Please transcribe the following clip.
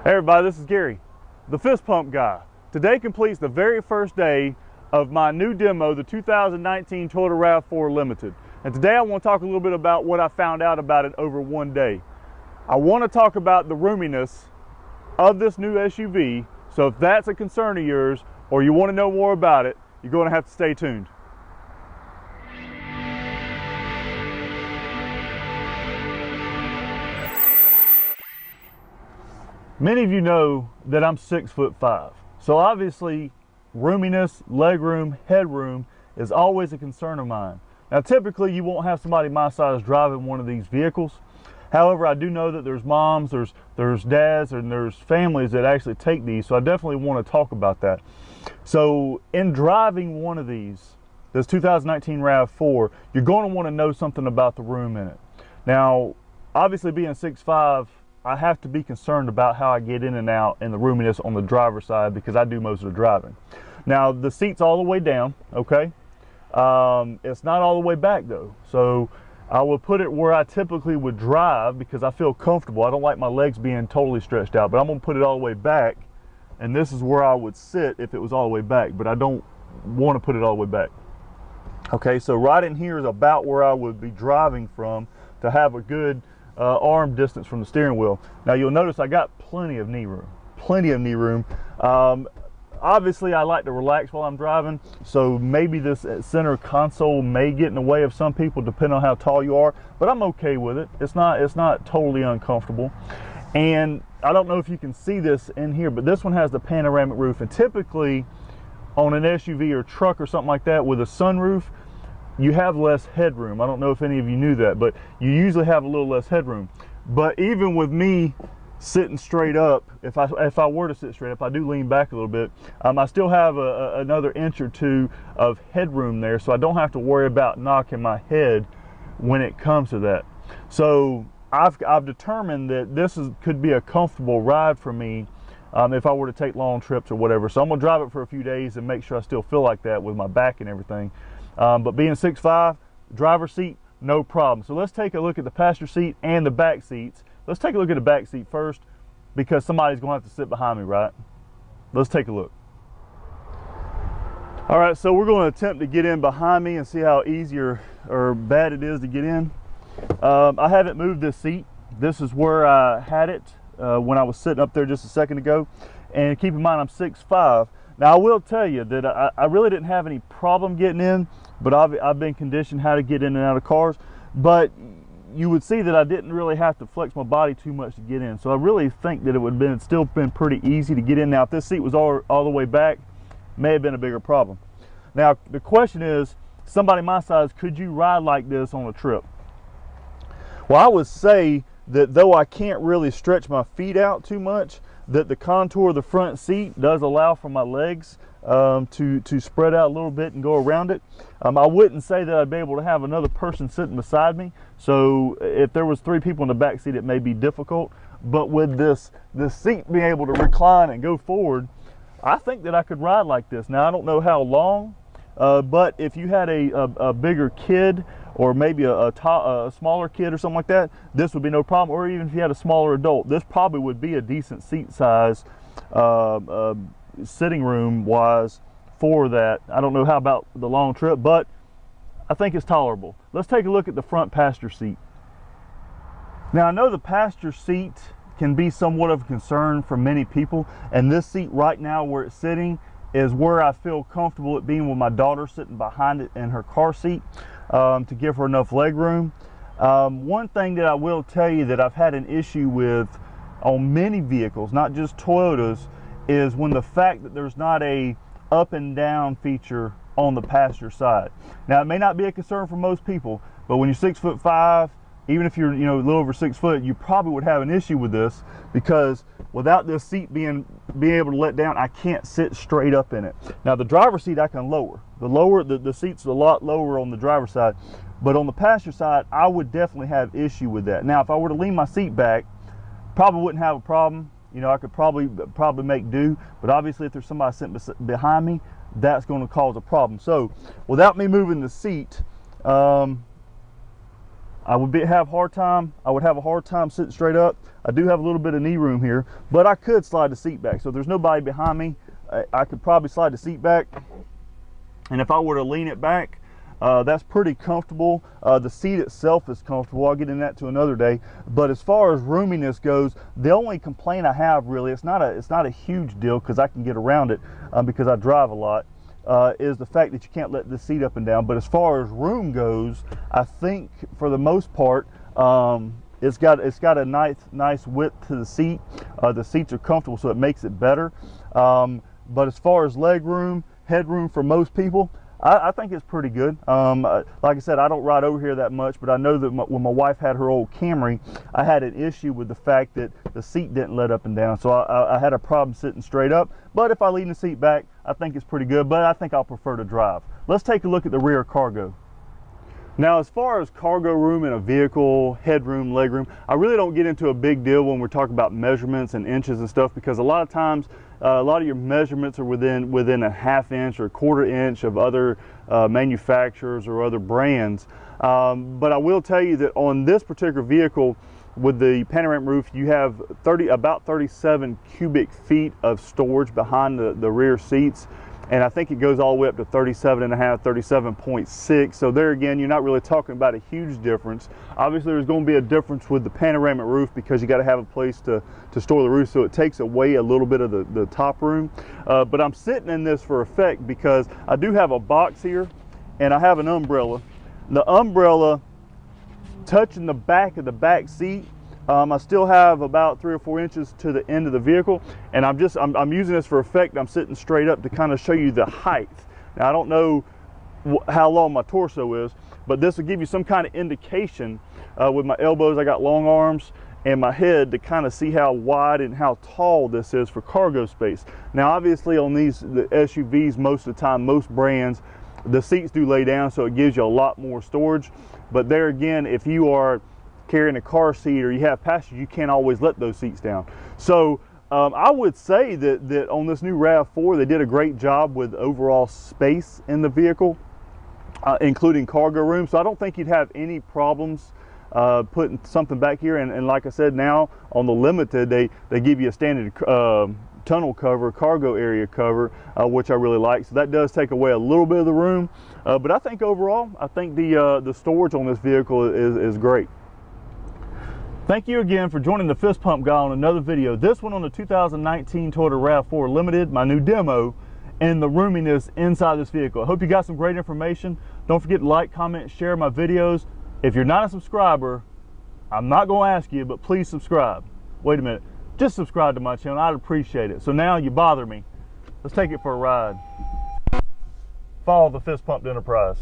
Hey everybody, this is Gary, the fist pump guy. Today completes the very first day of my new demo, the 2019 Toyota Rav4 Limited. And today I want to talk a little bit about what I found out about it over one day. I want to talk about the roominess of this new SUV, so if that's a concern of yours or you want to know more about it, you're going to have to stay tuned. Many of you know that I'm 6'5", so obviously roominess, legroom, headroom is always a concern of mine. Now typically you won't have somebody my size driving one of these vehicles. However, I do know that there's moms, there's dads, and there's families that actually take these, so I definitely want to talk about that. So in driving one of these, this 2019 RAV4, you're going to want to know something about the room in it. Now, obviously being 6'5", I have to be concerned about how I get in and out and the roominess on the driver's side because I do most of the driving. Now, the seat's all the way down, okay? It's not all the way back though. So I will put it where I typically would drive because I feel comfortable. I don't like my legs being totally stretched out, but I'm gonna put it all the way back, and this is where I would sit if it was all the way back, but I don't want to put it all the way back. Okay, so right in here is about where I would be driving from to have a good arm distance from the steering wheel. Now you'll notice I got plenty of knee room. Obviously I like to relax while I'm driving, so maybe this center console may get in the way of some people depending on how tall you are, but I'm okay with it. It's not totally uncomfortable. And I don't know if you can see this in here, but this one has the panoramic roof, and typically on an SUV or truck or something like that with a sunroof, you have less headroom. I don't know if any of you knew that, but you usually have a little less headroom. But even with me sitting straight up, if I were to sit straight up, I do lean back a little bit. I still have another inch or two of headroom there, so I don't have to worry about knocking my head when it comes to that. So I've determined that this could be a comfortable ride for me if I were to take long trips or whatever. So I'm gonna drive it for a few days and make sure I still feel like that with my back and everything. But being 6'5", driver's seat, no problem. So let's take a look at the passenger seat and the back seats. Let's take a look at the back seat first because somebody's gonna have to sit behind me, right? Let's take a look. All right, so we're gonna attempt to get in behind me and see how easy or bad it is to get in. I haven't moved this seat. This is where I had it when I was sitting up there just a second ago. And keep in mind, I'm 6'5". Now, I will tell you that I really didn't have any problem getting in, but I've been conditioned how to get in and out of cars. But you would see that I didn't really have to flex my body too much to get in. So I really think that it would have still been pretty easy to get in. Now, if this seat was all the way back, may have been a bigger problem. Now, the question is, somebody my size, could you ride like this on a trip? Well, I would say that though I can't really stretch my feet out too much, that the contour of the front seat does allow for my legs to spread out a little bit and go around it. I wouldn't say that I'd be able to have another person sitting beside me. So if there was 3 people in the back seat, it may be difficult. But with this seat being able to recline and go forward, I think that I could ride like this. Now, I don't know how long, but if you had a bigger kid or maybe a smaller kid or something like that, this would be no problem. Or even if you had a smaller adult, this probably would be a decent seat size, sitting room wise for that. I don't know how about the long trip, but I think it's tolerable. Let's take a look at the front passenger seat. Now, I know the passenger seat can be somewhat of a concern for many people, and this seat right now where it's sitting is where I feel comfortable it being with my daughter sitting behind it in her car seat. To give her enough leg room. One thing that I will tell you that I've had an issue with on many vehicles, not just Toyotas, is when the fact that there's not a up and down feature on the passenger side. Now, it may not be a concern for most people, but when you're 6'5", even if you're a little over 6 foot, you probably would have an issue with this because without this seat being able to let down, I can't sit straight up in it. Now, the driver's seat I can lower. The seat's a lot lower on the driver's side, but on the passenger side, I would definitely have issue with that. Now, if I were to lean my seat back, probably wouldn't have a problem. I could probably make do, but obviously if there's somebody sitting behind me, that's going to cause a problem. So without me moving the seat, I would have a hard time sitting straight up. I do have a little bit of knee room here, but I could slide the seat back. So if there's nobody behind me, I could probably slide the seat back. And if I were to lean it back, that's pretty comfortable. The seat itself is comfortable. I'll get into that to another day. But as far as roominess goes, the only complaint I have really, it's not a huge deal because I can get around it because I drive a lot, is the fact that you can't let the seat up and down. But as far as room goes, I think for the most part, it's got a nice width to the seat. The seats are comfortable, so it makes it better. But as far as leg room, headroom for most people, I think it's pretty good. Like I said, I don't ride over here that much, but I know that when my wife had her old Camry, I had an issue with the fact that the seat didn't let up and down. So I had a problem sitting straight up. But if I lean the seat back, I think it's pretty good, but I think I'll prefer to drive. Let's take a look at the rear cargo. Now, as far as cargo room in a vehicle, headroom, legroom, I really don't get into a big deal when we're talking about measurements and inches and stuff, because a lot of times, a lot of your measurements are within a ½ inch or a ¼ inch of other manufacturers or other brands. But I will tell you that on this particular vehicle, with the panoramic roof, you have about 37 cubic feet of storage behind the rear seats. And I think it goes all the way up to 37.5, 37.6. So there again, you're not really talking about a huge difference. Obviously, there's going to be a difference with the panoramic roof because you got to have a place to store the roof, so it takes away a little bit of the top room. But I'm sitting in this for effect because I do have a box here, and I have an umbrella. The umbrella touching the back of the back seat. I still have about 3 or 4 inches to the end of the vehicle, and I'm using this for effect. I'm sitting straight up to kind of show you the height. Now, I don't know how long my torso is, but this will give you some kind of indication with my elbows. I got long arms, and my head to kind of see how wide and how tall this is for cargo space. Now, obviously on the SUVs, most of the time, most brands, the seats do lay down, so it gives you a lot more storage. But there again, if you are carrying a car seat or you have passengers, you can't always let those seats down. So I would say that on this new RAV4, they did a great job with overall space in the vehicle, including cargo room. So I don't think you'd have any problems putting something back here. And like I said, now on the Limited, they give you a standard tunnel cover, cargo area cover, which I really like. So that does take away a little bit of the room. But I think overall, I think the storage on this vehicle is great. Thank you again for joining the Fist Pump Guy on another video. This one on the 2019 Toyota RAV4 Limited, my new demo, and the roominess inside this vehicle. I hope you got some great information. Don't forget to like, comment, share my videos. If you're not a subscriber, I'm not going to ask you, but please subscribe. Wait a minute. Just subscribe to my channel. I'd appreciate it. So now you bother me. Let's take it for a ride. Follow the Fist Pump Enterprise.